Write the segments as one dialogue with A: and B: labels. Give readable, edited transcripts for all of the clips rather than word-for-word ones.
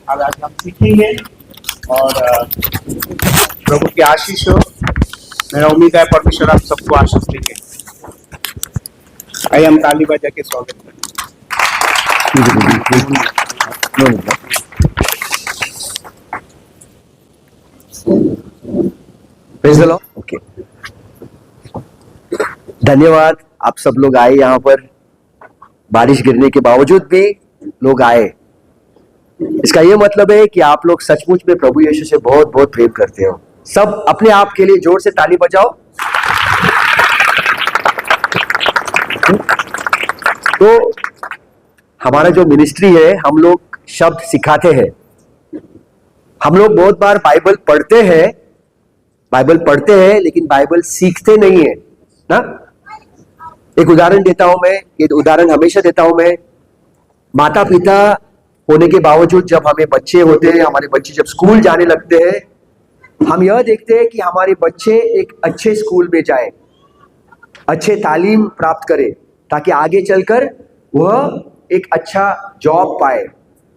A: आज हम सीखेंगे और प्रभु की आशीष हो। मेरा उम्मीद है परमेश्वर आप सबको आशीष देंगे। आइए हम ताली बजा के स्वागत करें।
B: ओके, धन्यवाद। आप सब लोग आए यहाँ पर, बारिश गिरने के बावजूद भी लोग आए। इसका ये मतलब है कि आप लोग सचमुच में प्रभु यीशु से बहुत बहुत प्रेम करते हो। सब अपने आप के लिए जोर से ताली बजाओ। तो हमारा जो मिनिस्ट्री है, हम लोग शब्द सिखाते हैं। हम लोग बहुत बार बाइबल पढ़ते हैं लेकिन बाइबल सीखते नहीं है ना। एक उदाहरण देता हूं मैं, ये उदाहरण हमेशा देता हूं मैं। माता पिता होने के बावजूद जब हमें बच्चे होते हैं, हमारे बच्चे जब स्कूल जाने लगते हैं, हम यह देखते हैं कि हमारे बच्चे एक अच्छे स्कूल में जाए, अच्छे तालीम प्राप्त करे, ताकि आगे चलकर वह एक अच्छा जॉब पाए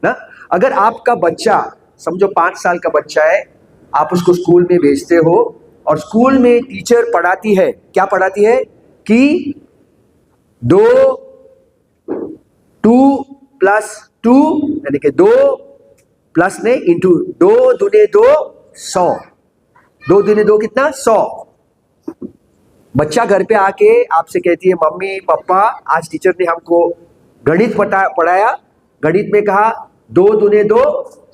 B: ना। अगर आपका बच्चा, समझो 5 साल का बच्चा है, आप उसको स्कूल में भेजते हो और स्कूल में टीचर पढ़ाती है, क्या पढ़ाती है कि 2 + 2 यानी कि 2 प्लस ने इंटू 2 दूने 2 100, 2 दूने 2 कितना 100। बच्चा घर पे आके आपसे कहती है, मम्मी पापा आज टीचर ने हमको गणित पढ़ाया, गणित में कहा 2 दूने 2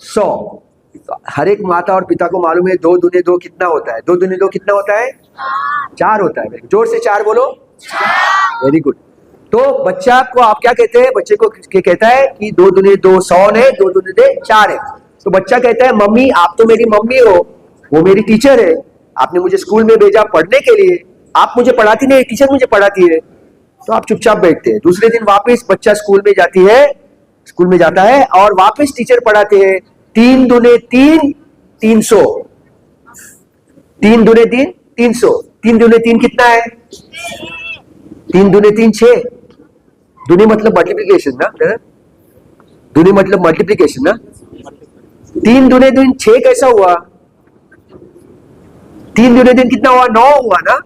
B: 100। तो हर एक माता और पिता को मालूम है 2 दूने 2 कितना होता है। 2 दूने 2 कितना होता है? 4 होता है। जोर से 4 बोलो। Very good. तो बच्चा को आप क्या कहते हैं? बच्चे को कहता है कि 2 दूने 2 100 है, 2 दूने 2 4 है। तो बच्चा कहता है, मम्मी आप तो मेरी मम्मी हो, वो मेरी टीचर है, आपने मुझे स्कूल में भेजा पढ़ने के लिए, आप मुझे पढ़ाती नहीं, टीचर मुझे पढ़ाती है। तो आप चुपचाप बैठते हैं। दूसरे दिन वापस बच्चा स्कूल में जाता है और वापस टीचर पढ़ाते हैं 3 दूने 3 300, 3 दूने 3 300, 3 दूने 3 कितना है? 3 दूने 3 6। दूने मतलब मल्टीप्लिकेशन ना, दूने मतलब मल्टीप्लिकेशन ना। 3 दूने 3 6 कैसा हुआ? 3 दूने 3 कितना हुआ? 9 हुआ ना।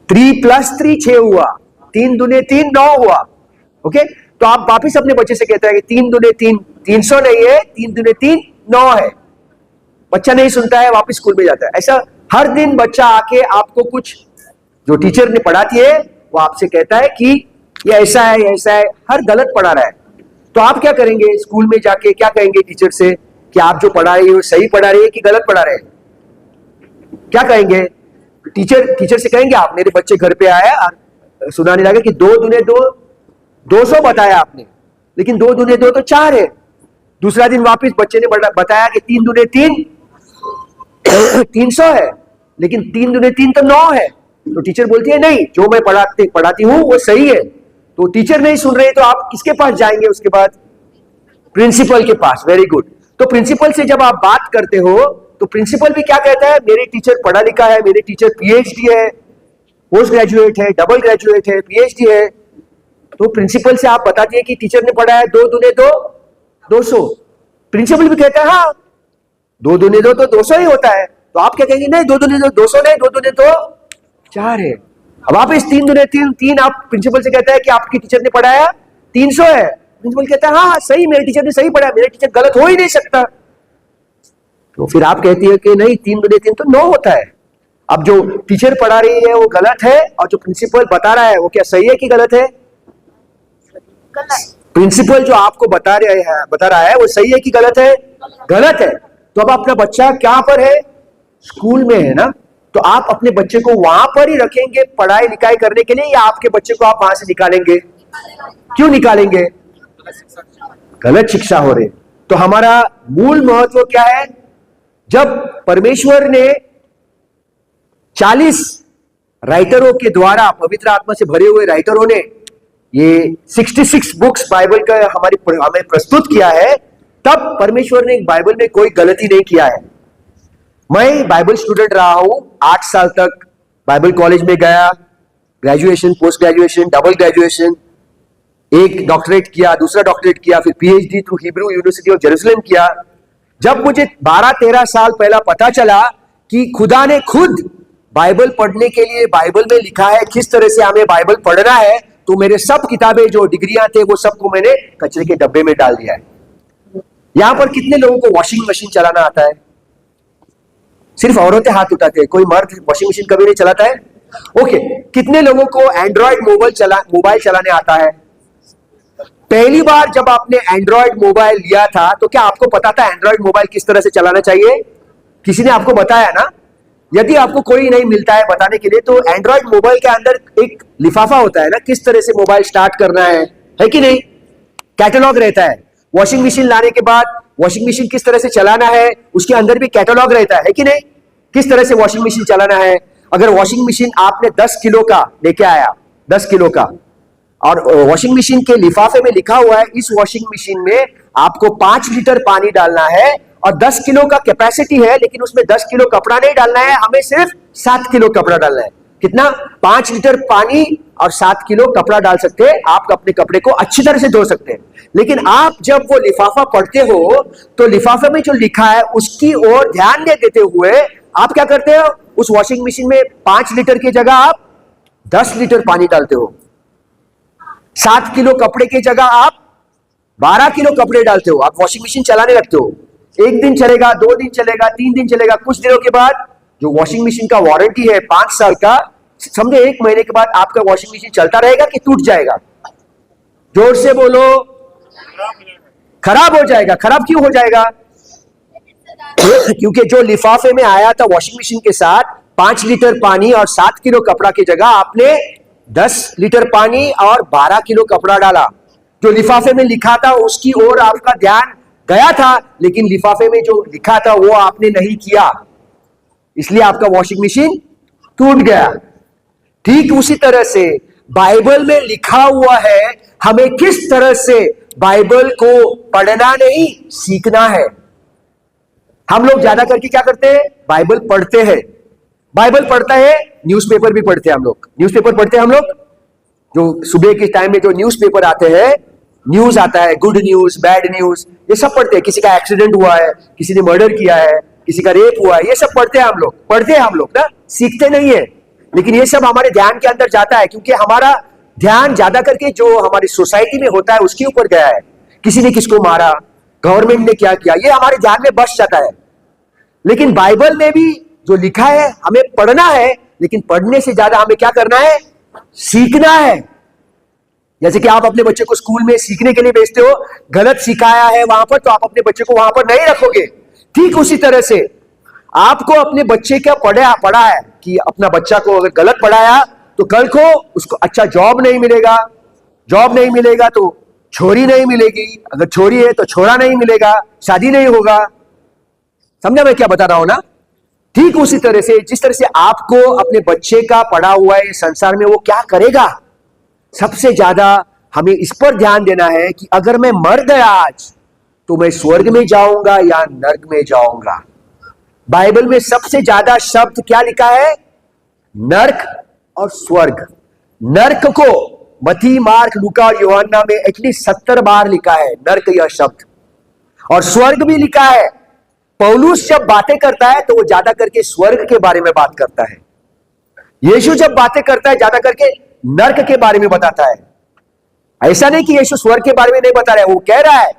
B: 3 + 3 6 हुआ। 3 दूने 3 9 हुआ। ओके, तो आप वापिस अपने बच्चे से कहते हैं कि 3 दूने 3 300 नहीं है, 3 दूने 3 9 है। बच्चा नहीं सुनता है, वापिस स्कूल में जाता है। ऐसा हर दिन बच्चा आके आपको कुछ जो टीचर ने पढ़ाती है वो आपसे कहता है कि ये ऐसा है, ऐसा है, हर गलत पढ़ा रहा है। तो आप क्या करेंगे? स्कूल में जाके क्या कहेंगे टीचर से कि आप जो पढ़ा रही हो सही पढ़ा रही है कि गलत पढ़ा रहे हैं? क्या कहेंगे? टीचर से कहेंगे, आप मेरे बच्चे घर पे आया और सुनाने लगा कि 2 दूने 2 200 बताया आपने, लेकिन 2 दूने 2 तो 4 है। दूसरा दिन वापस बच्चे ने बताया कि 3 दूने 3 300 है, लेकिन 3 दूने 3 तो 9 है। तो टीचर बोलती है, नहीं, जो मैं पढ़ाती हूं वो सही है। तो टीचर नहीं सुन रहे तो आप किसके पास जाएंगे उसके बाद? प्रिंसिपल के पास। Very good. तो प्रिंसिपल से जब आप बात करते हो तो प्रिंसिपल भी क्या कहता है? मेरे टीचर पढ़ा लिखा है, मेरे टीचर पीएचडी है, पोस्ट ग्रेजुएट है, डबल ग्रेजुएट है, पीएचडी है। तो प्रिंसिपल से आप बताती है कि टीचर ने पढ़ा है 2 दूने 2 200। प्रिंसिपल भी कहता है, हाँ 2 दूने 2 तो 200 ही होता है। तो आप क्या कहेंगे? नहीं, 2 दूने 2 200 नहीं, 2 दूने 2 4 है। अब आप इस 3 दूने 3 3 आप प्रिंसिपल से कहता है कि आपकी टीचर ने पढ़ाया 300 है। प्रिंसिपल कहता है, हाँ सही, मेरे टीचर ने सही पढ़ाया, मेरे टीचर गलत हो ही नहीं सकता। तो फिर आप कहती है कि नहीं, 3 दूने 3 तो 9 होता है। अब जो टीचर पढ़ा रही है वो गलत है और जो प्रिंसिपल बता रहा है वो क्या सही है कि गलत है? प्रिंसिपल जो आपको बता रहा है वो सही है कि गलत है? गलत है। तो अब अपना बच्चा क्या पर है? स्कूल में है ना। तो आप अपने बच्चे को वहां पर ही रखेंगे पढ़ाई लिखाई करने के लिए, या आपके बच्चे को आप वहां से निकालेंगे? क्यों निकालेंगे? गलत शिक्षा हो रही। तो हमारा मूल महत्व क्या है? जब परमेश्वर ने 40 राइटरों के द्वारा, पवित्र आत्मा से भरे हुए राइटरों ने ये 66 बुक्स बाइबल का हमें प्रस्तुत किया है, तब परमेश्वर ने बाइबल में कोई गलती नहीं किया है। मैं बाइबल स्टूडेंट रहा हूं 8 साल तक, बाइबल कॉलेज में गया, graduation, post graduation, double graduation, एक डॉक्टरेट किया, दूसरा डॉक्टरेट किया, फिर PhD through Hebrew university of Jerusalem किया। जब मुझे 12-13 साल पहला पता चला कि खुदा ने खुद बाइबल पढ़ने के लिए बाइबल में लिखा है किस तरह से हमें बाइबल पढ़ना है, तो मेरे सब किताबें जो डिग्रियां थे वो सबको मैंने कचरे के डब्बे में डाल दिया है। यहां पर कितने लोगों को वॉशिंग मशीन चलाना आता है? सिर्फ औरतें हाथ उठाते हैं, कोई मर्द वॉशिंग मशीन कभी नहीं चलाता है? ओके, कितने लोगों को एंड्रॉयड मोबाइल चलाने आता है? पहली बार जब आपने एंड्रॉयड मोबाइल लिया था तो क्या आपको पता था एंड्रॉयड मोबाइल किस तरह से चलाना चाहिए? किसी ने आपको बताया ना? यदि आपको कोई नहीं मिलता है बताने के लिए, तो एंड्रॉयड मोबाइल के अंदर एक लिफाफा होता है ना, किस तरह से मोबाइल स्टार्ट करना है कि नहीं? कैटलॉग रहता है। वॉशिंग मशीन लाने के बाद वॉशिंग मशीन किस तरह से चलाना है उसके अंदर भी कैटलॉग रहता है कि नहीं? किस तरह से वॉशिंग मशीन चलाना है। अगर वॉशिंग मशीन आपने 10 किलो का लेके आया, 10 किलो का, और वॉशिंग मशीन के लिफाफे में लिखा हुआ है इस वॉशिंग मशीन में आपको 5 लीटर पानी डालना है और 10 किलो का कैपेसिटी है, लेकिन उसमें 10 किलो कपड़ा नहीं डालना है, हमें सिर्फ 7 किलो कपड़ा डालना है। कितना? 5 लीटर पानी और 7 किलो कपड़ा डाल सकते हैं। आप अपने कपड़े को अच्छी तरह से धो सकते हैं। लेकिन आप जब वो लिफाफा पढ़ते हो तो लिफाफे में जो लिखा है उसकी ओर ध्यान नहीं देते हुए आप क्या करते हो? उस वॉशिंग मशीन में 5 लीटर की जगह आप 10 लीटर पानी डालते हो। 7 किलो कपड़े की जगह आप 12 किलो कपड़े डालते हो। आप वॉशिंग मशीन चलाने लगते हो। 1 दिन चलेगा, 2 दिन चलेगा, 3 दिन चलेगा, कुछ दिनों के बाद जो वॉशिंग मशीन का वारंटी है 5 साल का, समझो 1 महीने के बाद आपका वॉशिंग मशीन चलता रहेगा कि टूट जाएगा? जोर से बोलो। खराब हो जाएगा। खराब क्यों हो जाएगा? क्योंकि जो लिफाफे में आया था वॉशिंग मशीन के साथ 5 लीटर पानी और 7 किलो कपड़ा की जगह आपने 10 लीटर पानी और 12 किलो कपड़ा डाला। जो लिफाफे में लिखा था उसकी ओर आपका ध्यान गया था, लेकिन लिफाफे में जो लिखा था वो आपने नहीं किया, इसलिए आपका वॉशिंग मशीन टूट गया। ठीक उसी तरह से बाइबल में लिखा हुआ है हमें किस तरह से बाइबल को पढ़ना नहीं सीखना है। हम लोग ज्यादा करके क्या करते हैं? बाइबल पढ़ते हैं। बाइबल पढ़ता है, न्यूज़पेपर भी पढ़ते हैं हम लोग। न्यूज़पेपर पढ़ते हैं हम लोग। जो सुबह के टाइम में जो न्यूज़पेपर आते हैं, न्यूज आता है, गुड न्यूज, बैड न्यूज, ये सब पढ़ते हैं। किसी का एक्सीडेंट हुआ है, किसी ने मर्डर किया है, किसी का रेप हुआ है, ये सब पढ़ते हैं हम लोग। पढ़ते हैं हम लोग ना, सीखते नहीं है। लेकिन ये सब हमारे ध्यान के अंदर जाता है क्योंकि हमारा ध्यान ज्यादा करके जो हमारी सोसाइटी में होता है उसके ऊपर गया है। किसी ने किसको मारा, गवर्नमेंट ने क्या किया, ये हमारे ध्यान में बस जाता है। लेकिन बाइबल में भी जो लिखा है हमें पढ़ना है, लेकिन पढ़ने से ज्यादा हमें क्या करना है? सीखना है। जैसे कि आप अपने बच्चे को स्कूल में सीखने के लिए भेजते हो, गलत सिखाया है वहां पर तो आप अपने बच्चे को वहां पर नहीं रखोगे। ठीक उसी तरह से आपको अपने बच्चे का पढ़ा है कि अपना बच्चा को अगर गलत पढ़ाया तो कल को उसको अच्छा जॉब नहीं मिलेगा, जॉब नहीं मिलेगा तो छोरी नहीं मिलेगी, अगर छोरी है तो छोरा नहीं मिलेगा, शादी नहीं होगा। समझा मैं क्या बता रहा हूं ना? ठीक उसी तरह से जिस तरह से आपको अपने बच्चे का पढ़ा हुआ है संसार में वो क्या करेगा, सबसे ज्यादा हमें इस पर ध्यान देना है कि अगर मैं मर गया आज तो मैं स्वर्ग में जाऊंगा या नर्क में जाऊंगा। बाइबल में सबसे ज्यादा शब्द क्या लिखा है? नर्क और स्वर्ग। नर्क को मत्ती, मार्क, लूका और यूहन्ना में एटलीस्ट 70 बार लिखा है नर्क यह शब्द, और स्वर्ग भी लिखा है। पौलुस जब बातें करता है तो वो ज्यादा करके स्वर्ग के बारे में बात करता है। यीशु जब बातें करता है ज्यादा करके नर्क के बारे में बताता है। ऐसा नहीं कि यीशु स्वर्ग के बारे में नहीं बता रहा है, वो कह रहा है,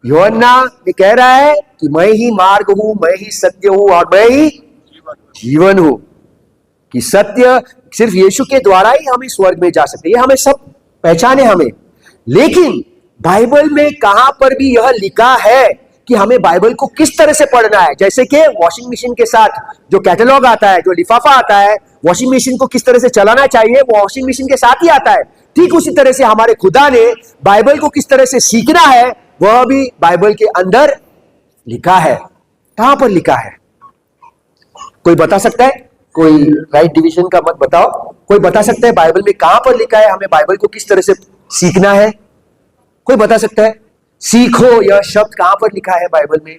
B: यूहन्ना ये कह रहा है कि मैं ही मार्ग हूं, मैं ही सत्य हूं और मैं ही जीवन हूं, कि सत्य सिर्फ यीशु के द्वारा ही हम इस स्वर्ग में जा सकते हैं। ये हमें सब पहचाने हमें। लेकिन बाइबल में कहां पर भी यह लिखा है कि हमें बाइबल को किस तरह से पढ़ना है? जैसे कि वॉशिंग मशीन के साथ जो कैटलॉग आता है, जो लिफाफा आता है, वॉशिंग मशीन को किस तरह से चलाना चाहिए वो वॉशिंग मशीन के साथ ही आता है। ठीक उसी तरह से हमारे खुदा ने बाइबल को किस तरह से सीखना है वह भी बाइबल के अंदर लिखा है। कहां पर लिखा है? कोई बता सकता है? कोई राइट डिवीजन का मत बताओ। कोई बता सकता है बाइबल में कहां पर लिखा है हमें बाइबल को किस तरह से सीखना है? कोई बता सकता है? सीखो यह शब्द कहां पर लिखा है बाइबल में?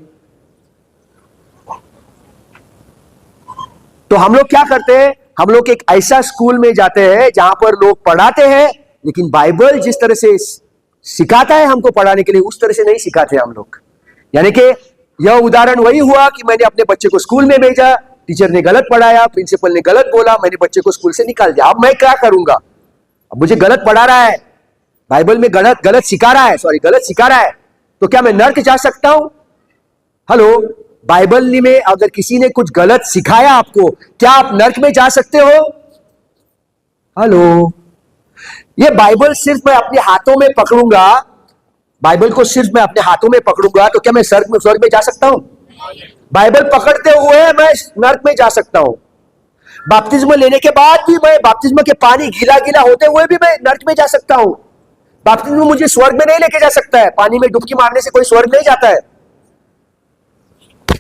B: तो हम लोग क्या करते हैं? हम लोग एक ऐसा स्कूल में जाते हैं जहां पर लोग पढ़ाते हैं, लेकिन बाइबल जिस तरह से सिखाता है हमको पढ़ाने के लिए, उस तरह से नहीं सिखाते हम लोग। यानी कि यह उदाहरण वही हुआ कि मैंने अपने बच्चे को स्कूल में भेजा, टीचर ने गलत पढ़ाया, प्रिंसिपल ने गलत बोला, मैंने बच्चे को स्कूल से निकाल दिया। अब मैं क्या करूंगा? अब मुझे गलत पढ़ा रहा है, बाइबल में गलत सिखा रहा है, गलत सिखा रहा है, तो क्या मैं नर्क जा सकता हूं? हेलो, बाइबल में अगर किसी ने कुछ गलत सिखाया आपको, क्या आप नर्क में जा सकते हो? हेलो, ये बाइबल सिर्फ मैं अपने हाथों में पकड़ूंगा, बाइबल को सिर्फ मैं अपने हाथों में पकड़ूंगा तो क्या मैं स्वर्ग में जा सकता हूं? बाइबल पकड़ते हुए मैं नर्क में जा सकता हूं। बपतिस्मा लेने के बाद भी मैं, बपतिस्मा के पानी गीला गीला होते हुए भी मैं नर्क में जा सकता हूं। बपतिस्मा मुझे स्वर्ग में नहीं लेके जा सकता है। पानी में डुबकी मारने से कोई स्वर्ग नहीं जाता है।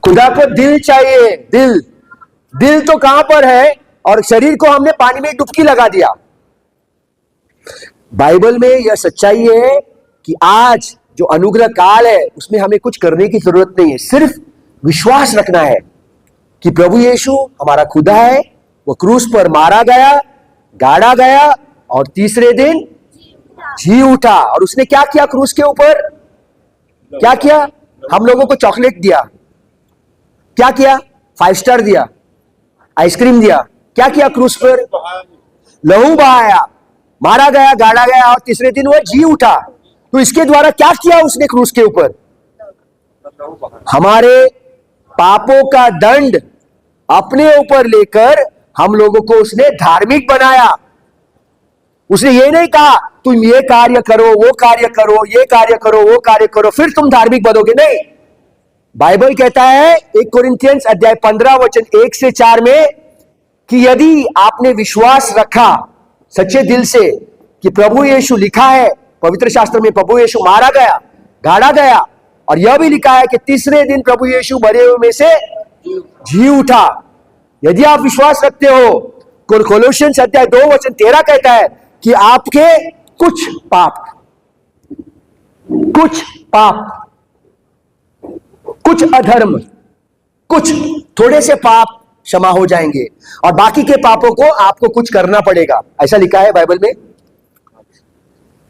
B: खुदा को दिल चाहिए, दिल तो कहां पर है, और शरीर को हमने पानी में डुबकी लगा दिया। बाइबल में यह सच्चाई है कि आज जो अनुग्रह काल है उसमें हमें कुछ करने की जरूरत नहीं है, सिर्फ विश्वास रखना है कि प्रभु यीशु हमारा खुदा है, वो क्रूस पर मारा गया, गाड़ा गया और तीसरे दिन जी उठा। और उसने क्या किया क्रूस के ऊपर? क्या किया? हम लोगों को चॉकलेट दिया, क्या किया? 5 स्टार दिया, आइसक्रीम दिया। क्या किया क्रूस पर? लहू बहाया, मारा गया, गाड़ा गया और तीसरे दिन वह जी उठा। तो इसके द्वारा क्या किया उसने क्रूस के ऊपर? हमारे पापों का दंड अपने ऊपर लेकर हम लोगों को उसने धार्मिक बनाया। उसने ये नहीं कहा तुम ये कार्य करो, वो कार्य करो, ये कार्य करो, वो कार्य करो, फिर तुम धार्मिक बनोगे। नहीं, बाइबल कहता है 1 कोरिन्थियंस अध्याय 15 वचन 1 से 4 में कि यदि आपने विश्वास रखा सच्चे दिल से कि प्रभु यीशु, लिखा है पवित्र शास्त्र में, प्रभु यीशु मारा गया, गाड़ा गया, और यह भी लिखा है कि तीसरे दिन प्रभु यीशु मरे हुए में से जी उठा। यदि आप विश्वास रखते हो, कोलोसियंस अध्याय 2 वचन 13 कहता है कि आपके कुछ पाप, कुछ अधर्म, कुछ थोड़े से पाप क्षमा हो जाएंगे और बाकी के पापों को आपको कुछ करना पड़ेगा। ऐसा लिखा है बाइबल में।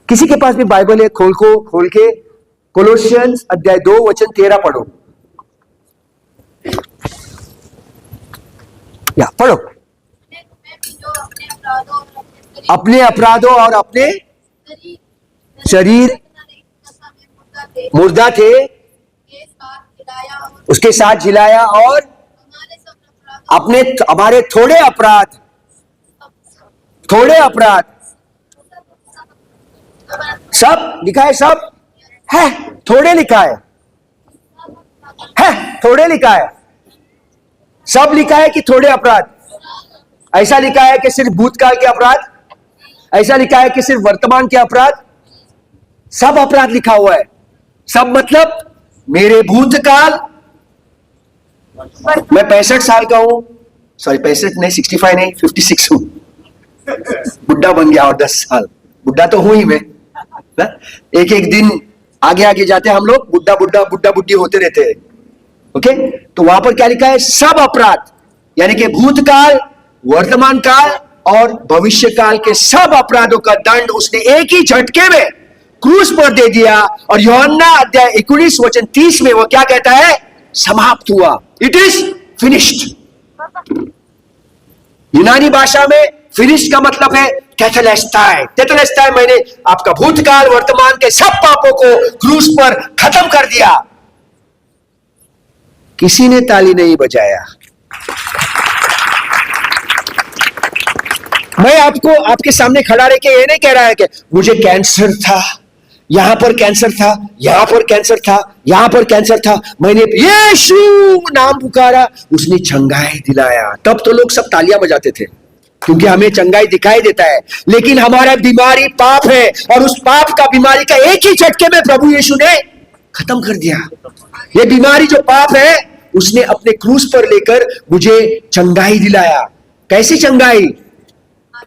B: किसी के पास भी बाइबल है, खोल के कोलोसियंस अध्याय 2 वचन 13 पढ़ो, या पढ़ो। अपने अपराधों और अपने शरीर मुर्दा थे, उसके साथ जिलाया, और हमारे थोड़े अपराध सब लिखा है, सब है, थोड़े लिखा है, थोड़े लिखा है, सब लिखा है कि थोड़े अपराध। ऐसा लिखा है कि सिर्फ भूतकाल के अपराध, ऐसा लिखा है कि सिर्फ वर्तमान के अपराध, सब अपराध लिखा हुआ है। सब मतलब मेरे भूतकाल, मैं 65 साल का हूं, सॉरी 65 नहीं, 65 नहीं, 56 हूं, बुढ़ा बन गया और 10 साल, बुढ़ा तो हूं ही मैं ना? एक एक दिन आगे आगे जाते हम लोग बुढ़ा बुढ़ी होते रहते हैं। ओके, तो वहां पर क्या लिखा है? सब अपराध, यानी कि भूतकाल, वर्तमान काल और भविष्य काल के सब अपराधों का दंड उसने एक ही झटके में क्रूस पर दे दिया। और यूहन्ना अध्याय 19 वचन 30 में वो क्या कहता है? समाप्त हुआ, इट इज फिनिश्ड। यूनानी भाषा में फिनिश्ड का मतलब है टेटेलेस्टाई। टेटेलेस्टाई मैंने आपका भूतकाल वर्तमान के सब पापों को क्रूस पर खत्म कर दिया। किसी ने ताली नहीं बजाया। मैं आपको आपके सामने खड़ा रह के ये नहीं कह रहा है कि मुझे कैंसर था, यहां पर कैंसर था, यहां पर कैंसर था, यहां पर कैंसर था, मैंने यीशु नाम पुकारा, उसने चंगाई दिलाया। तब तो लोग सब तालियां बजाते थे क्योंकि हमें चंगाई दिखाई देता है। लेकिन हमारा बीमारी पाप है और उस पाप का, बीमारी का एक ही झटके में प्रभु यीशु ने खत्म कर दिया। ये बीमारी जो पाप है उसने अपने क्रूस पर लेकर मुझे चंगाई दिलाया। कैसी चंगाई?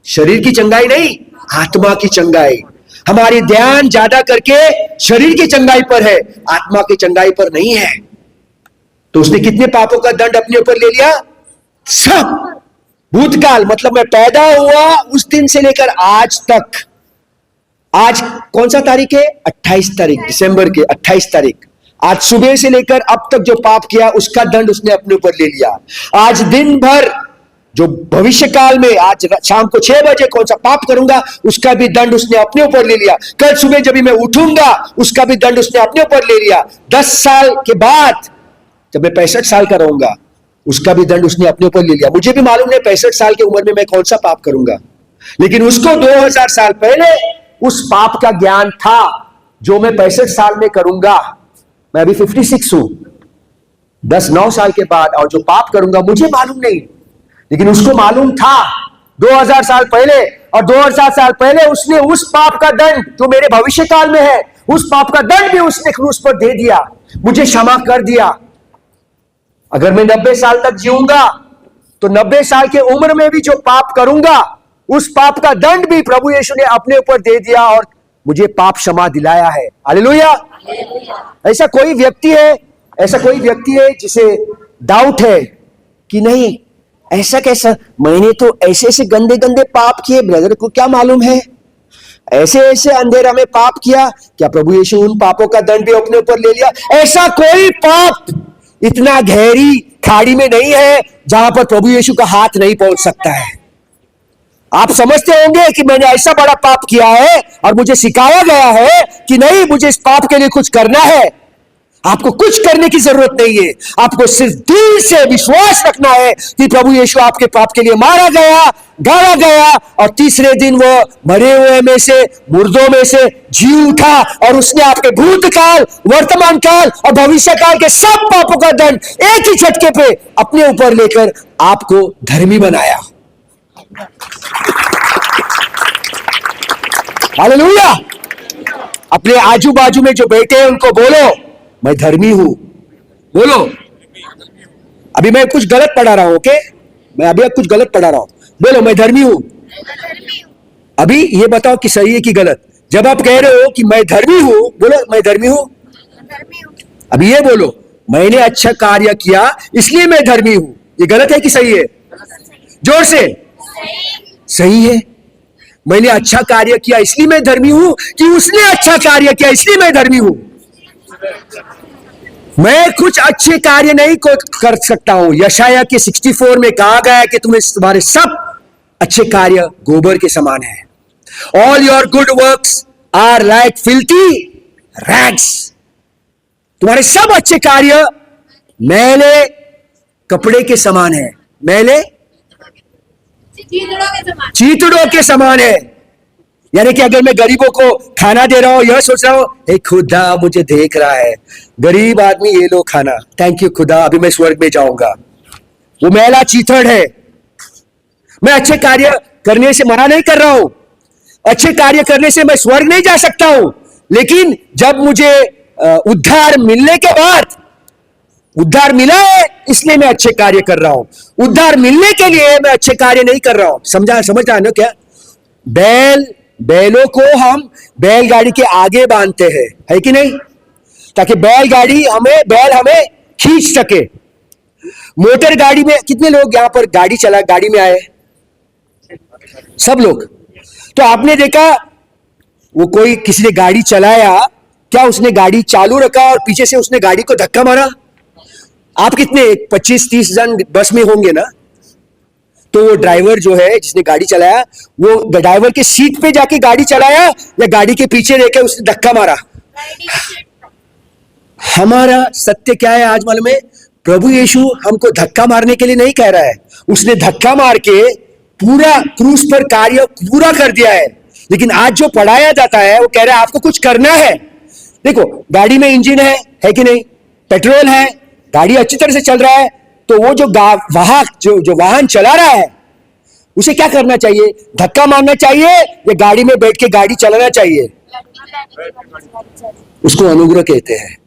B: शरीर की चंगाई नहीं, आत्मा की चंगाई। हमारी ध्यान ज्यादा करके शरीर की चंगाई पर है, आत्मा की चंगाई पर नहीं है। तो उसने कितने पापों का दंड अपने ऊपर ले लिया? सब। भूतकाल मतलब मैं पैदा हुआ उस दिन से लेकर आज तक, आज कौन सा तारीख है? 28 तारीख, दिसंबर के 28 तारीख। आज सुबह से लेकर अब तक जो पाप किया उसका दंड उसने अपने ऊपर ले लिया। आज दिन भर जो भविष्य काल में आज शाम को 6 बजे कौन सा पाप करूंगा उसका भी दंड उसने अपने ऊपर ले लिया। कल सुबह जब मैं उठूंगा उसका भी दंड उसने अपने ऊपर ले लिया। 10 साल के बाद जब मैं 65 साल का रहूंगा उसका भी दंड उसने अपने ऊपर ले लिया। मुझे भी मालूम है 65 साल की उम्र में मैं कौन सा पाप करूंगा, लेकिन उसको 2000 साल पहले उस पाप का ज्ञान था जो मैं 65 साल में करूंगा। मैं अभी 56 हूं, 9 साल के बाद और जो पाप करूंगा मुझे मालूम नहीं, लेकिन उसको मालूम था 2000 साल पहले। और 2000 साल पहले उसने उस पाप का दंड जो मेरे भविष्य काल में है उस पाप का दंड भी उसने क्रूस पर दे दिया, मुझे क्षमा कर दिया। अगर मैं 90 साल तक जीऊंगा तो 90 साल की उम्र में भी जो पाप करूंगा उस पाप का दंड भी प्रभु यीशु ने अपने ऊपर दे दिया और मुझे पाप क्षमा दिलाया है। हालेलुया। ऐसा कोई व्यक्ति है जिसे डाउट है कि नहीं ऐसा कैसा, मैंने तो ऐसे ऐसे गंदे गंदे पाप किए, ब्रदर को क्या मालूम है, ऐसे ऐसे अंधेरा में पाप किया, क्या प्रभु यीशु उन पापों का दंड भी अपने ऊपर ले लिया? ऐसा कोई पाप इतना गहरी खाड़ी में नहीं है जहां पर प्रभु यीशु का हाथ नहीं पहुंच सकता है। आप समझते होंगे कि मैंने ऐसा बड़ा पाप किया है और मुझे सिखाया गया है कि नहीं मुझे इस पाप के लिए कुछ करना है। आपको कुछ करने की जरूरत नहीं है, आपको सिर्फ दिल से विश्वास रखना है कि प्रभु यीशु आपके पाप के लिए मारा गया, गाड़ा गया और तीसरे दिन वो मरे हुए में से, मुर्दों में से जी उठा और उसने आपके भूतकाल, वर्तमान काल और भविष्य काल के सब पापों का दंड एक ही झटके पे अपने ऊपर लेकर आपको धर्मी बनाया। हालेलुया। अपने आजू बाजू में जो बैठे हैं उनको बोलो मैं धर्मी हूं। बोलो। अभी मैं कुछ गलत पढ़ा रहा हूं, ओके? मैं अभी कुछ गलत पढ़ा रहा हूं। बोलो मैं धर्मी हूं। अभी ये बताओ कि सही है कि गलत। जब आप कह रहे हो कि मैं धर्मी हूं, बोलो मैं धर्मी हूं। अभी ये बोलो मैंने अच्छा कार्य किया इसलिए मैं धर्मी हूं। ये गलत है कि सही है? जोर से। सही है। मैंने अच्छा कार्य किया इसलिए मैं धर्मी हूं कि उसने अच्छा कार्य किया इसलिए मैं धर्मी हूं। मैं कुछ अच्छे कार्य नहीं कर सकता हूं। यशाया के 64 में कहा गया है कि तुम्हारे सब अच्छे कार्य गोबर के समान है। All your good works are like filthy rags. तुम्हारे सब अच्छे कार्य मैले कपड़े के समान है। मैले चीतड़ों के समान है। यानी कि अगर मैं गरीबों को खाना दे रहा हूं, यह सोच रहा हूं हे खुदा मुझे देख रहा है, गरीब आदमी ये लो खाना, थैंक यू खुदा, अभी मैं स्वर्ग में जाऊंगा, वो मैला चीथड़ है। मैं अच्छे कार्य करने से मना नहीं कर रहा हूं, अच्छे कार्य करने से मैं स्वर्ग नहीं जा सकता हूं, लेकिन जब मुझे उद्धार मिलने के बाद, उद्धार मिला है इसलिए मैं अच्छे कार्य कर रहा हूं, उद्धार मिलने के लिए मैं अच्छे कार्य नहीं कर रहा हूं। समझ रहा है ना? क्या बैलों को हम बैलगाड़ी के आगे बांधते हैं, है कि नहीं, ताकि बैल हमें खींच सके। मोटर गाड़ी में कितने लोग यहां पर गाड़ी में आए? सब लोग। तो आपने देखा वो कोई किसी ने गाड़ी चलाया, क्या उसने गाड़ी चालू रखा और पीछे से उसने गाड़ी को धक्का मारा? आप कितने 25-30 जन बस में होंगे ना, तो वो ड्राइवर जो है जिसने गाड़ी चलाया वो ड्राइवर के सीट पे जाके गाड़ी चलाया या गाड़ी के पीछे रहकर उसने धक्का मारा? हमारा सत्य क्या है आज मालूम है? प्रभु यीशु हमको धक्का मारने के लिए नहीं कह रहा है, उसने धक्का मार के पूरा क्रूस पर कार्य पूरा कर दिया है। लेकिन आज जो पढ़ाया जाता है वो कह रहा है आपको कुछ करना है। देखो गाड़ी में इंजन है कि नहीं, पेट्रोल है, गाड़ी अच्छी तरह से चल रहा है, तो वो जो वाहन चला रहा है उसे क्या करना चाहिए? धक्का मारना चाहिए या गाड़ी में बैठ के गाड़ी चलाना चाहिए? उसको अनुग्रह कहते हैं।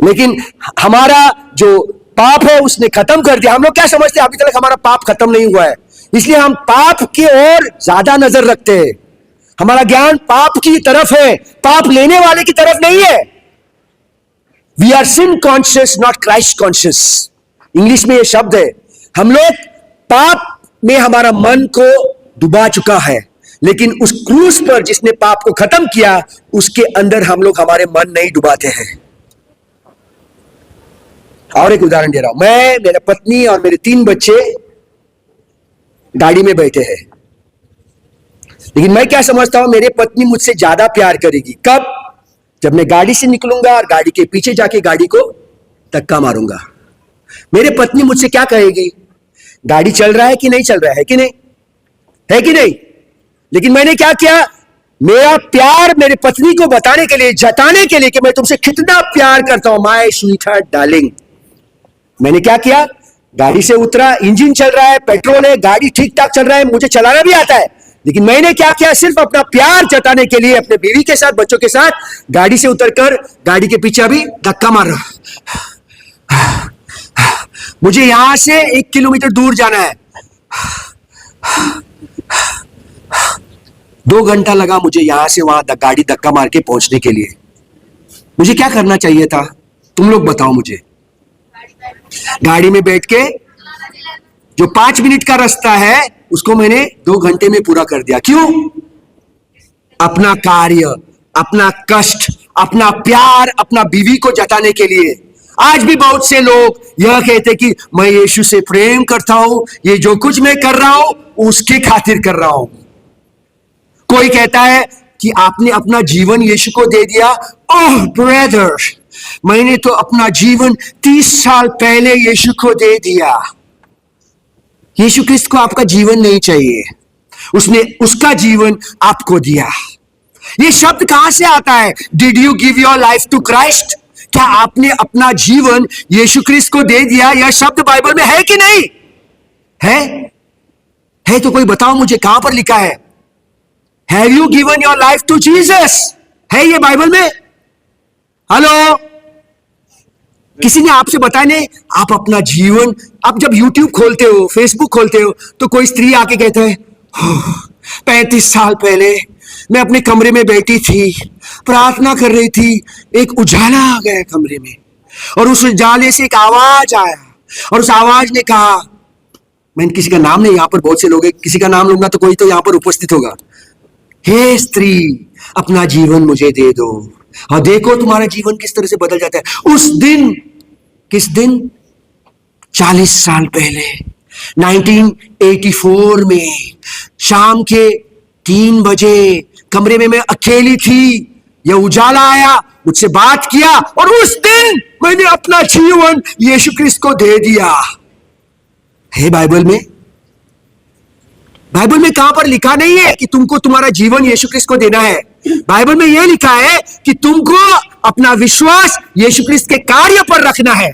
B: लेकिन हमारा जो पाप है उसने खत्म कर दिया। हम लोग क्या समझते हैं अभी तक हमारा पाप खत्म नहीं हुआ है, इसलिए हम पाप की ओर ज्यादा नजर रखते हैं। हमारा ज्ञान पाप की तरफ है, पाप लेने वाले की तरफ नहीं है। We are sin conscious not Christ conscious. English में यह शब्द है। हम लोग पाप में हमारा मन को डुबा चुका है, लेकिन उस क्रूस पर जिसने पाप को खत्म किया, उसके अंदर हम लोग हमारे मन नहीं डुबाते हैं। और एक उदाहरण दे रहा हूं, मैं, मेरा पत्नी और मेरे 3 बच्चे गाड़ी में बैठे हैं, लेकिन मैं क्या समझता हूं, मेरे पत्नी मुझसे ज्यादा प्यार करेगी कब? जब मैं गाड़ी से निकलूंगा और गाड़ी के पीछे जाके गाड़ी को धक्का मारूंगा। मेरे पत्नी मुझसे क्या कहेगी? गाड़ी चल रहा है कि नहीं चल रहा है कि नहीं, है कि नहीं? लेकिन मैंने क्या किया, मेरा प्यार मेरे पत्नी को बताने के लिए, जताने के लिए कि मैं तुमसे कितना प्यार करता हूं, माय स्वीट हार्ट डार्लिंग, मैंने क्या किया, गाड़ी से उतरा, इंजन चल रहा है, पेट्रोल है, गाड़ी ठीक ठाक चल रहा है, मुझे चलाना भी आता है, लेकिन मैंने क्या किया, सिर्फ अपना प्यार जताने के लिए अपने बीवी के साथ, बच्चों के साथ गाड़ी से उतरकर गाड़ी के पीछे अभी धक्का मार रहा। मुझे यहां से 1 किलोमीटर दूर जाना है, 2 घंटा लगा मुझे यहां से वहां गाड़ी धक्का मार के पहुंचने के लिए। मुझे क्या करना चाहिए था? तुम लोग बताओ मुझे। गाड़ी में बैठ के जो 5 मिनट का रास्ता है उसको मैंने 2 घंटे में पूरा कर दिया। क्यों? अपना कार्य, अपना कष्ट, अपना प्यार अपना बीवी को जताने के लिए। आज भी बहुत से लोग यह कहते कि मैं यीशु से प्रेम करता हूं, ये जो कुछ मैं कर रहा हूं उसके खातिर कर रहा हूं। कोई कहता है कि आपने अपना जीवन यीशु को दे दिया। ओह ब्रदर, मैंने तो अपना जीवन 30 साल पहले यीशु को दे दिया। यीशु क्रिस्त को आपका जीवन नहीं चाहिए, उसने उसका जीवन आपको दिया। ये शब्द कहां से आता है? Did you give your life to Christ? क्या आपने अपना जीवन यीशु क्रिस्त को दे दिया? यह शब्द बाइबल में है कि नहीं है तो कोई बताओ मुझे, कहां पर लिखा है? Have you given your life to Jesus? है ये बाइबल में? हेलो, किसी ने आपसे बताया नहीं? आप अपना जीवन, आप जब YouTube खोलते हो, फेसबुक खोलते हो, तो कोई स्त्री आके कहते हैं 35 साल पहले मैं अपने कमरे में बैठी थी, प्रार्थना कर रही थी, एक उजाला आ गया कमरे में, और उस उजाले से एक आवाज आया, और उस आवाज ने कहा, मैं किसी का नाम नहीं, यहां पर बहुत से लोग हैं, किसी का नाम लूंगा तो कोई तो यहां पर उपस्थित होगा, हे स्त्री अपना जीवन मुझे दे दो, और देखो तुम्हारा जीवन किस तरह से बदल जाता है। उस दिन, किस दिन? 40 साल पहले 1984 में शाम के 3 बजे कमरे में मैं अकेली थी, यह उजाला आया, मुझसे बात किया, और उस दिन मैंने अपना जीवन यीशु क्रिस्त को दे दिया। है बाइबल में? बाइबल में कहां पर लिखा नहीं है कि तुमको तुम्हारा जीवन यीशु क्रिस्त को देना है। बाइबल में यह लिखा है कि तुमको अपना विश्वास यीशु क्रिस्त के कार्य पर रखना है।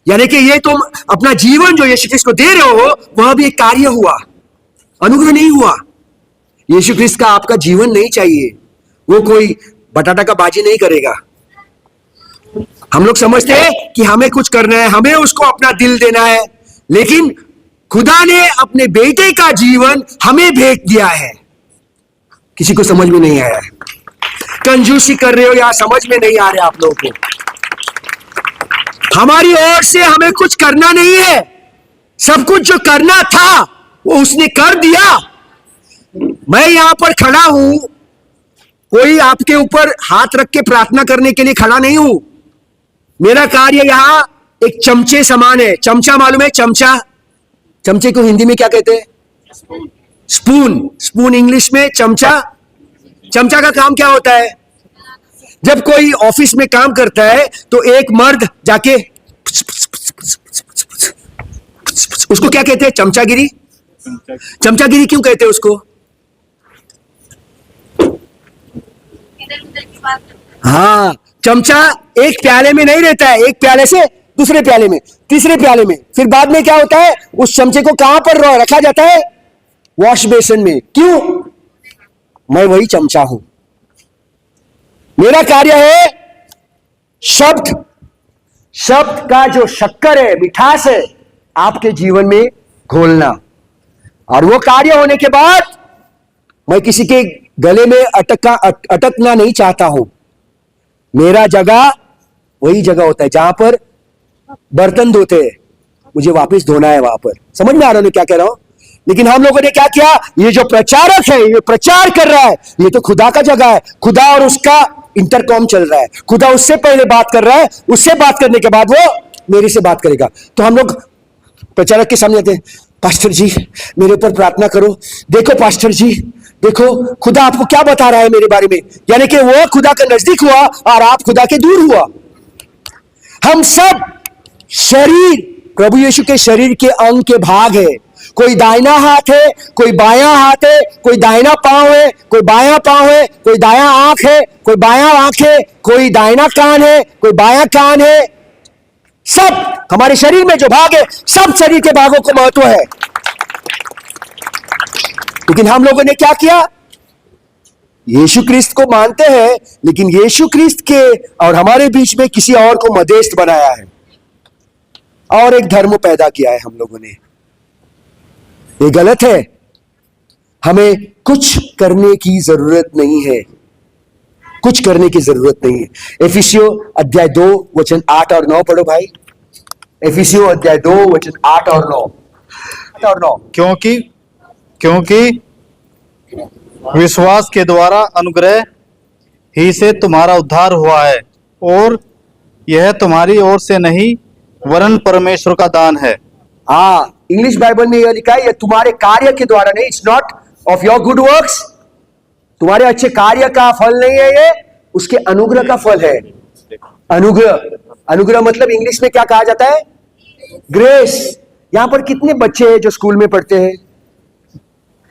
B: यानी कि ये तुम अपना जीवन जो यीशु क्रिस्त को दे रहे हो, वह भी एक कार्य हुआ, अनुग्रह नहीं हुआ। यीशु क्रिस्त का आपका जीवन नहीं चाहिए, वो कोई बटाटा का बाजी नहीं करेगा। हम लोग समझते हैं कि हमें कुछ करना है, हमें उसको अपना दिल देना है, लेकिन खुदा ने अपने बेटे का जीवन हमें भेंट दिया है। किसी को समझ में नहीं आया है? कंजूसी कर रहे हो या समझ में नहीं आ रहा आप लोगों को? हमारी ओर से हमें कुछ करना नहीं है, सब कुछ जो करना था वो उसने कर दिया। मैं यहां पर खड़ा हूं, कोई आपके ऊपर हाथ रख के प्रार्थना करने के लिए खड़ा नहीं हूं। मेरा कार्य यहां एक चमचे समान है। चमचा मालूम है? चमचा, चमचे को हिंदी में क्या कहते हैं? स्पून। स्पून इंग्लिश में चमचा। चमचा का काम क्या होता है? जब कोई ऑफिस में काम करता है तो एक मर्द जाके उसको क्या कहते हैं? चमचागिरी। चमचागिरी क्यों कहते हैं उसको? हाँ, चमचा एक प्याले में नहीं रहता है, एक प्याले से दूसरे प्याले में, तीसरे प्याले में, फिर बाद में क्या होता है? उस चमचे को कहां पर रखा जाता है? वॉश बेसिन में। क्यों? मैं वही चमचा हूं। मेरा कार्य है शब्द का जो शक्कर है, मिठास है, आपके जीवन में घोलना, और वो कार्य होने के बाद मैं किसी के गले में अटकना नहीं चाहता हूं। मेरा जगह वही जगह होता है जहां पर बर्तन धोते हैं, मुझे वापस धोना है वहां पर। समझ में आ रहा है क्या कह रहा हूं? लेकिन हम लोगों ने क्या किया, ये जो प्रचारक है ये प्रचार कर रहा है, ये तो खुदा का जगह है, खुदा और उसका इंटरकॉम चल रहा है, खुदा उससे पहले बात कर रहा है, उससे बात करने के बाद वो मेरे से बात करेगा। तो हम लोग प्रचारक के सामने आते हैं, पास्टर जी मेरे ऊपर प्रार्थना करो, देखो पास्टर जी देखो खुदा आपको क्या बता रहा है मेरे बारे में, यानी कि वो खुदा के नजदीक हुआ और आप खुदा के दूर हुआ। हम सब शरीर प्रभु यीशु के शरीर के अंग के भाग है, कोई दाहिना हाथ है, कोई बायां हाथ है, कोई दाहिना पांव है, कोई बायां पांव है, कोई दायां आंख है, कोई बायां आंख है, कोई दाहिना कान है, कोई बायां कान है। सब हमारे शरीर में जो भाग है, सब शरीर के भागों को महत्व है। लेकिन हम लोगों ने क्या किया, यीशु क्रिस्त को मानते हैं लेकिन यीशु क्रिस्त के और हमारे बीच में किसी और को मध्यस्थ बनाया है और एक धर्म पैदा किया है हम लोगों ने। ये गलत है। हमें कुछ करने की जरूरत नहीं है, कुछ करने की जरूरत नहीं है। एफिसियो अध्याय 2 वचन 8 और 9 पढ़ो भाई। एफिसियो अध्याय 2 वचन 8 और 9।
C: क्योंकि विश्वास के द्वारा अनुग्रह ही से तुम्हारा उद्धार हुआ है, और यह तुम्हारी ओर से नहीं वरन परमेश्वर का दान है।
B: हाँ, इंग्लिश बाइबल में यह लिखा है, यह तुम्हारे कार्य के द्वारा नहीं, it's not of your good works. तुम्हारे अच्छे कार्य का फल नहीं है, ये उसके अनुग्रह का फल है। अनुग्रह मतलब इंग्लिश में क्या कहा जाता है, ग्रेस। यहां पर कितने बच्चे हैं जो स्कूल में पढ़ते हैं,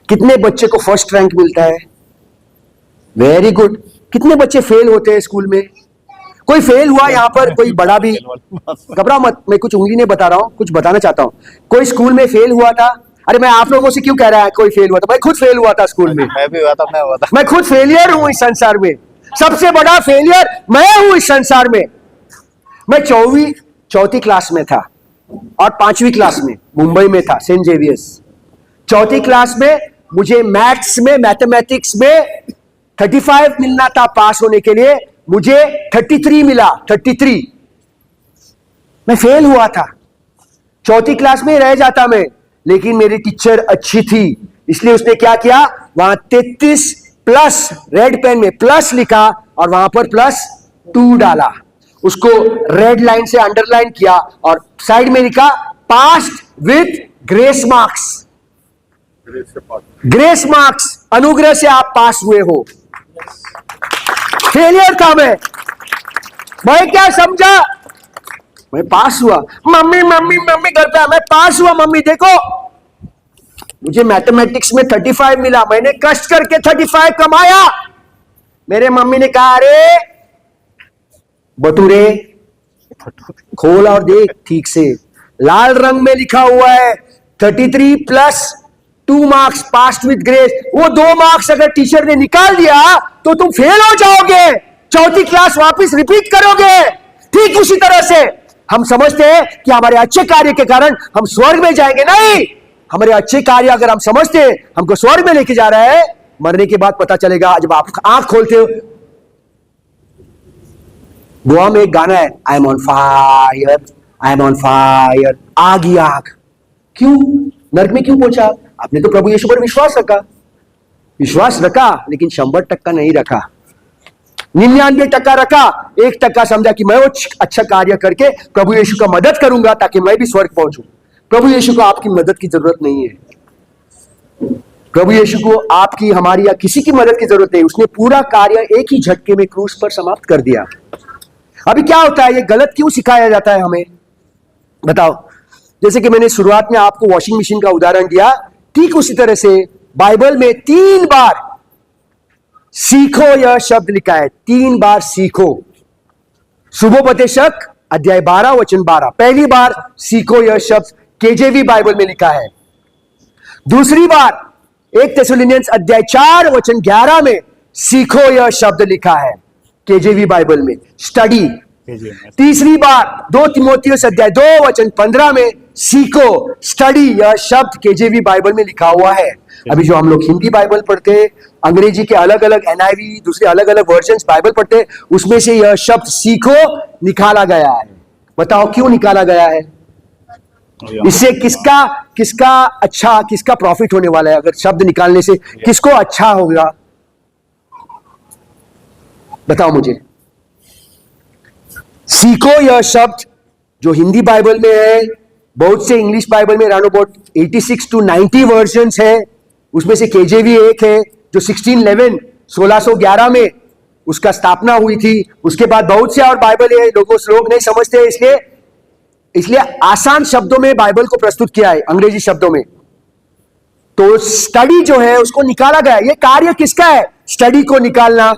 B: कितने बच्चे को फर्स्ट रैंक मिलता है, वेरी गुड। कितने बच्चे फेल होते हैं स्कूल में, कोई फेल हुआ यहाँ पर, कोई बड़ा भी, घबरा मत, मैं कुछ उंगली नहीं बता रहा हूं, कुछ बताना चाहता हूं। कोई स्कूल में फेल हुआ था, अरे मैं आप लोगों से क्यों कह रहा है कोई फेल हुआ था, मैं खुद फेल हुआ था स्कूल में,
C: मैं भी हुआ था।
B: मैं खुद फेलियर हूं इस संसार में, सबसे बड़ा फेलियर मैं हूं इस संसार में। मैं चौथी क्लास में था और 5वीं क्लास में मुंबई में था, सेंट जेवियर्स। चौथी क्लास में मुझे मैथ्स में, मैथमेटिक्स में 35 मिलना था पास होने के लिए, मुझे 33 मिला, 33। मैं फेल हुआ था, चौथी क्लास में रह जाता मैं, लेकिन मेरी टीचर अच्छी थी, इसलिए उसने क्या किया, वहां 33 प्लस रेड पेन में प्लस लिखा और वहां पर +2 डाला, उसको रेड लाइन से अंडरलाइन किया और साइड में लिखा passed with grace marks. Grace marks, अनुग्रह से आप पास हुए हो। फेलियर था मैं क्या समझा, मैं पास हुआ। मम्मी मम्मी मम्मी घर पे, मैं पास हुआ मम्मी, देखो मुझे मैथमेटिक्स में 35 मिला, मैंने कष्ट करके 35 कमाया। मेरे मम्मी ने कहा, अरे बटूरे खोल और देख ठीक से, लाल रंग में लिखा हुआ है 33 + 2 मार्क्स पास्ड विद ग्रेस। वो 2 मार्क्स अगर टीचर ने निकाल दिया तो तुम फेल हो जाओगे, चौथी क्लास वापस रिपीट करोगे। ठीक उसी तरह से हम समझते हैं कि हमारे अच्छे कार्य के कारण हम स्वर्ग में जाएंगे, नहीं। हमारे अच्छे कार्य अगर हम समझते हैं हमको स्वर्ग में लेके जा रहा है, मरने के बाद पता चलेगा। जब आप आंख खोलते हो, गोवा में एक गाना है, I am on fire, I am on fire, आग ही आग। क्यों नर्क में क्यों पहुंचा? आपने तो प्रभु यीशु पर विश्वास रखा, लेकिन 100% नहीं रखा, 99% रखा, 1% समझा कि मैं वो अच्छा कार्य करके प्रभु यीशु का मदद करूंगा ताकि मैं भी स्वर्ग पहुंचूं। प्रभु यीशु को आपकी मदद की जरूरत नहीं है। प्रभु यीशु को आपकी, हमारी या किसी की मदद की जरूरत नहीं। उसने पूरा कार्य एक ही झटके में क्रूस पर समाप्त कर दिया। अभी क्या होता है, ये गलत क्यों सिखाया जाता है हमें, बताओ। जैसे कि मैंने शुरुआत में आपको वॉशिंग मशीन का उदाहरण दिया, ठीक उसी तरह से बाइबल में 3 बार सीखो यह शब्द लिखा है, 3 बार सीखो। सुबोपदेशक अध्याय 12 वचन 12, पहली बार सीखो यह शब्द केजेवी बाइबल में लिखा है। दूसरी बार 1 थिस्सलुनीसियंस अध्याय 4 वचन 11 में सीखो यह शब्द लिखा है केजेवी बाइबल में, स्टडी। तीसरी बार 2 तिमोथियुस अध्याय 2 वचन 15 में सीखो, स्टडी, यह शब्द केजेवी बाइबल में लिखा हुआ है। अभी जो हम लोग हिंदी बाइबल पढ़ते हैं, अंग्रेजी के अलग अलग NIV, दूसरे अलग अलग वर्जन्स बाइबल पढ़ते हैं, उसमें से यह शब्द सीखो निकाला गया है। बताओ क्यों निकाला गया है? इससे किसका किसका अच्छा, किसका प्रॉफिट होने वाला है? अगर शब्द निकालने से किसको अच्छा होगा, बताओ मुझे। सीखो यह शब्द जो हिंदी बाइबल में है, बहुत से इंग्लिश बाइबल में अराउंड अबाउट 86 to 90 वर्जन्स है, उसमें से केजेवी एक है जो 1611 में उसका स्थापना हुई थी। उसके बाद बहुत से और बाइबल है, लोग नहीं समझते, इसलिए आसान शब्दों में बाइबल को प्रस्तुत किया है, अंग्रेजी शब्दों में। तो स्टडी जो है उसको निकाला गया। ये कार्य किसका है? स्टडी को निकालना।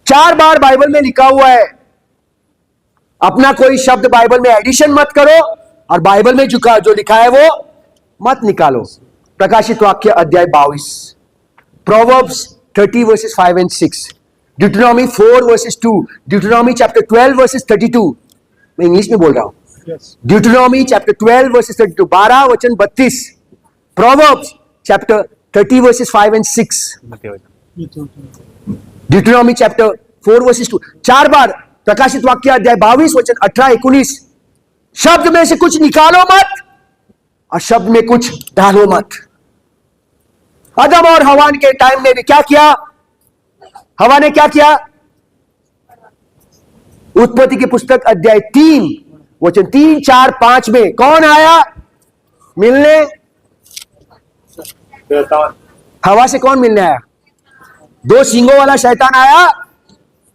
B: 4 बार बाइबल में लिखा हुआ है, अपना कोई शब्द बाइबल में एडिशन मत करो और बाइबल में जो लिखा है वो मत निकालो। प्रकाशित वाक्य अध्याय 22, Proverbs 30 verses 5 and 6, Deuteronomy 4 verses 2, Deuteronomy chapter 12 verses 32, मैं इंग्लिश में बोल रहा हूं। ड्यूटोनॉमी चैप्टर 12 वर्सेस 32, 12 वचन 32, Proverbs chapter 30 verses 5 and 6, Deuteronomy chapter 4 verses 2, 4 बार। प्रकाशित वाक्य अध्याय 22 वचन 18-19, शब्द में से कुछ निकालो मत और शब्द में कुछ डालो मत। आदम और हवा के टाइम में भी क्या किया? हवा ने क्या किया? उत्पत्ति की पुस्तक अध्याय 3 वचन 3, 4, 5 में कौन आया मिलने? हवा से कौन मिलने आया? 2 सींगों वाला शैतान आया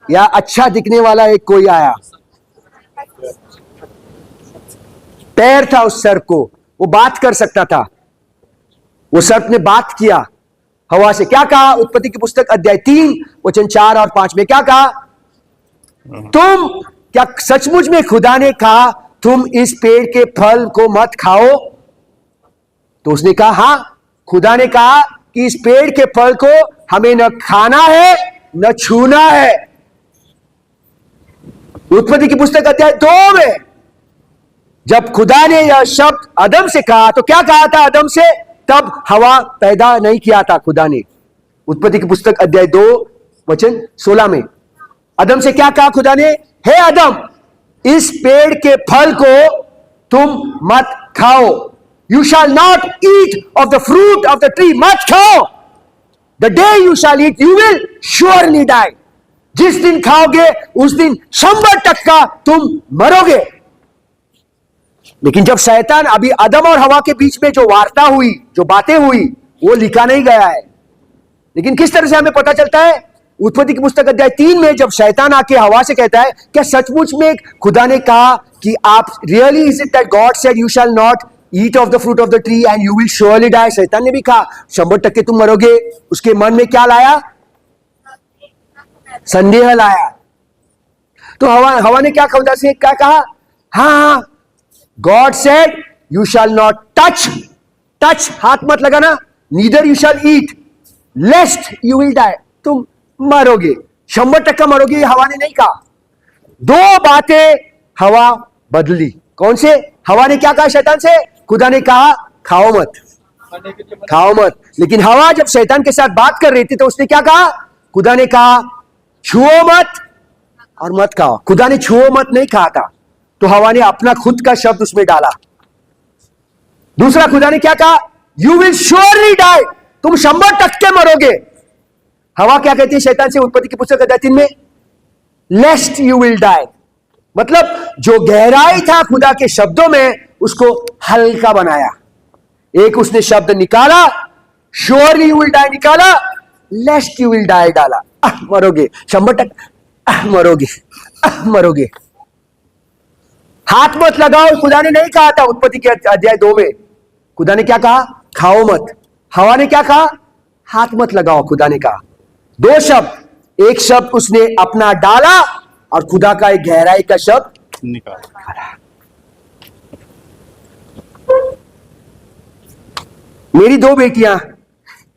B: या अच्छा दिखने वाला एक कोई आया? पैर था उस सर्प को, वो बात कर सकता था। वो सर्प ने बात किया हवा से। क्या कहा? उत्पत्ति की पुस्तक अध्याय 3 वचन 4 और 5 में क्या कहा? तुम क्या सचमुच में खुदा ने कहा तुम इस पेड़ के फल को मत खाओ? तो उसने कहा हां, खुदा ने कहा कि इस पेड़ के फल को हमें न खाना है न छूना है। उत्पत्ति की पुस्तक अध्याय 2 में जब खुदा ने यह शब्द आदम से कहा तो क्या कहा था आदम से? तब हवा पैदा नहीं किया था खुदा ने। उत्पत्ति की पुस्तक अध्याय 2 वचन 16 में आदम से क्या कहा खुदा ने? हे आदम, इस पेड़ के फल को तुम मत खाओ। You shall not eat of the fruit of the tree. मत खाओ। The day you shall eat you will surely die. जिस दिन खाओगे उस दिन 100% तुम मरोगे। लेकिन जब शैतान, अभी आदम और हवा के बीच में जो वार्ता हुई, जो बातें हुई, वो लिखा नहीं गया है। लेकिन किस तरह से हमें पता चलता है? उत्पत्ति की पुस्तक अध्याय 3 में जब शैतान आके हवा से कहता है क्या सचमुच में खुदा ने कहा कि आप really is it that God said you shall not eat of the fruit of the tree and you will surely die. शैतान ने भी कहा 100% तुम मरोगे। उसके मन में क्या लाया? संदेह लाया। तो हवा ने क्या खुदा से क्या कहा? हाँ, God said you shall not touch, हाथ मत लगाना, neither you shall eat lest you will die. तुम मरोगे, 100% मरोगे, हवा ने नहीं कहा। 2 बातें हवा बदली। कौन से? हवा ने क्या कहा शैतान से? खुदा ने कहा खाओ मत। लेकिन हवा जब शैतान के साथ बात कर रही थी तो उसने क्या कहा? खुदा ने कहा छुओ मत और मत खाओ। खुदा ने छुओ मत नहीं कहा था, तो हवा ने अपना खुद का शब्द उसमें डाला। दूसरा, खुदा ने क्या कहा? You will surely die. तुम 100% मरोगे। हवा क्या कहती है शैतान से? उत्पत्ति की पुस्तक अध्याय 3 में लेस्ट यू विल डाई। मतलब जो गहराई था खुदा के शब्दों में उसको हल्का बनाया। एक उसने शब्द निकाला, श्योरली यू विल डाई निकाला, लेस्ट यू विल डाई डाला। मरोगे, 100% मरोगे। हाथ मत लगाओ खुदा ने नहीं कहा था। उत्पत्ति के अध्याय 2 में खुदा ने क्या कहा? खाओ मत। हवा ने क्या कहा? हाथ मत लगाओ खुदा ने कहा। 2 शब्द, एक शब्द उसने अपना डाला और खुदा का एक गहराई का शब्द निकाला। मेरी 2 बेटियां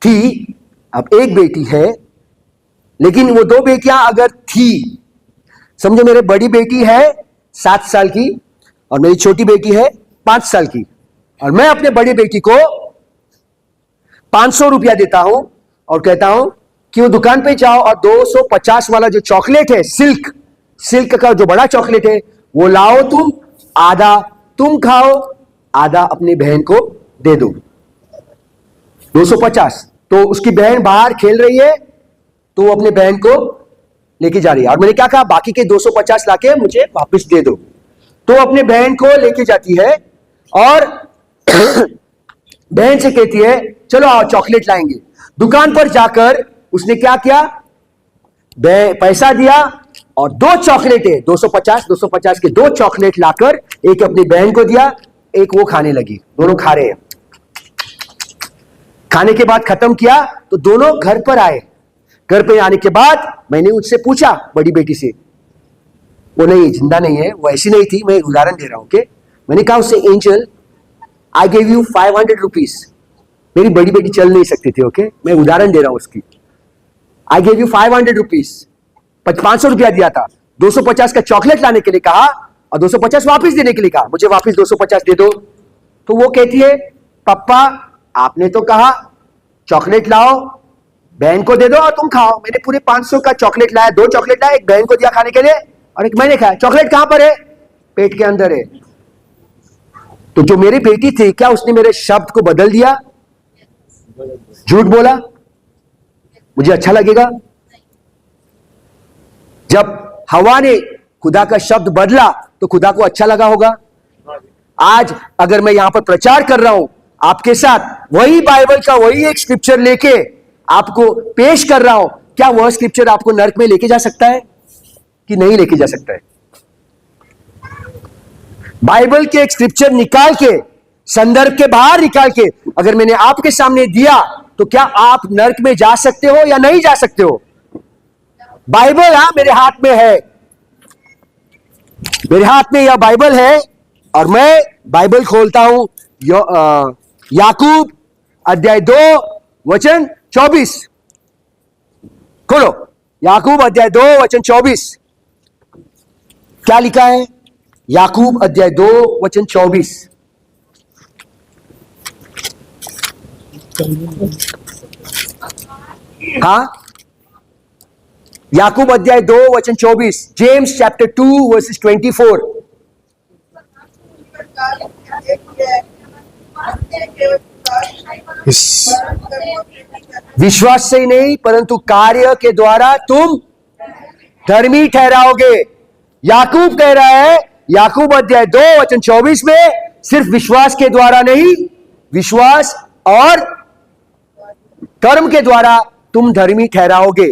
B: थी, अब एक बेटी है, लेकिन वो 2 बेटियां अगर थी, समझो मेरे बड़ी बेटी है 7 साल की और मेरी छोटी बेटी है 5 साल की, और मैं अपने बड़ी बेटी को 500 रुपया देता हूं और कहता हूं कि वो दुकान पे जाओ और 250 वाला जो चॉकलेट है, सिल्क का जो बड़ा चॉकलेट है वो लाओ, तुम आधा तुम खाओ, आधा अपनी बहन को दे दो। 250। तो उसकी बहन बाहर खेल रही है, तो वो अपने बहन को लेके जा रही है, और मैंने क्या कहा, बाकी के 250 लाके मुझे वापस दे दो। तो अपने बहन को लेके जाती है और बहन से कहती है चलो आओ चॉकलेट लाएंगे। दुकान पर जाकर उसने क्या किया, पैसा दिया और 2 चॉकलेटें 250 के 2 चॉकलेट लाकर एक अपनी बहन को दिया, एक वो खाने लगी। दोनों खा रहे हैं। खाने के बाद खत्म किया तो दोनों घर पर आए। घर पे आने के बाद मैंने उससे पूछा, बड़ी बेटी से, वो नहीं, जिंदा नहीं है, वो ऐसी नहीं थी, मैं उदाहरण दे रहा हूं। ओके, मैंने कहा उससे, angel I give you 500 rupees. मेरी बड़ी बेटी चल नहीं सकती थी। ओके, मैं उदाहरण दे रहा हूं उसकी। आई गिव यू 500 रुपीज, 500 रुपया दिया था, 250 का चॉकलेट लाने के लिए कहा और 250 वापस देने के लिए कहा, मुझे वापस 250 दे दो। तो वो कहती है पापा आपने तो कहा चॉकलेट लाओ, बहन को दे दो और तुम खाओ। मैंने पूरे 500 का चॉकलेट लाया, 2 चॉकलेट लाया, एक बहन को दिया खाने के लिए और एक मैंने खाया। चॉकलेट कहां पर है? पेट के अंदर है। तो जो मेरी बेटी थी, क्या उसने मेरे शब्द को बदल दिया? झूठ बोला? मुझे अच्छा लगेगा? जब हवा ने खुदा का शब्द बदला तो खुदा को अच्छा लगा होगा। आज अगर मैं यहां पर प्रचार कर रहा हूं आपके साथ, वही बाइबल का वही एक स्क्रिप्चर लेके आपको पेश कर रहा हूं, क्या वह स्क्रिप्चर आपको नर्क में लेके जा सकता है कि नहीं लेके जा सकता है? बाइबल के एक स्क्रिप्चर निकाल के, संदर्भ के बाहर निकाल के अगर मैंने आपके सामने दिया, तो क्या आप नर्क में जा सकते हो या नहीं जा सकते हो? बाइबल मेरे हाथ में है, मेरे हाथ में यह बाइबल है और मैं बाइबल खोलता हूं। याकूब अध्याय 2 वचन 24 खोलो। याकूब अध्याय 2 वचन 24 क्या लिखा है? याकूब अध्याय 2 वचन 24। हाँ, याकूब अध्याय 2 वचन 24। James chapter 2 versus 24। विश्वास से ही नहीं परंतु कार्य के द्वारा तुम धर्मी ठहराओगे। याकूब कह रहा है, याकूब अध्याय 2 वचन 24 में, सिर्फ विश्वास के द्वारा नहीं, विश्वास और कर्म के द्वारा तुम धर्मी ठहराओगे।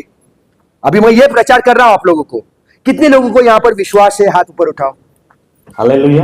B: अभी मैं ये प्रचार कर रहा हूं आप लोगों को। कितने लोगों को यहां पर विश्वास है? हाथ ऊपर उठाओ।
D: हालेलुया।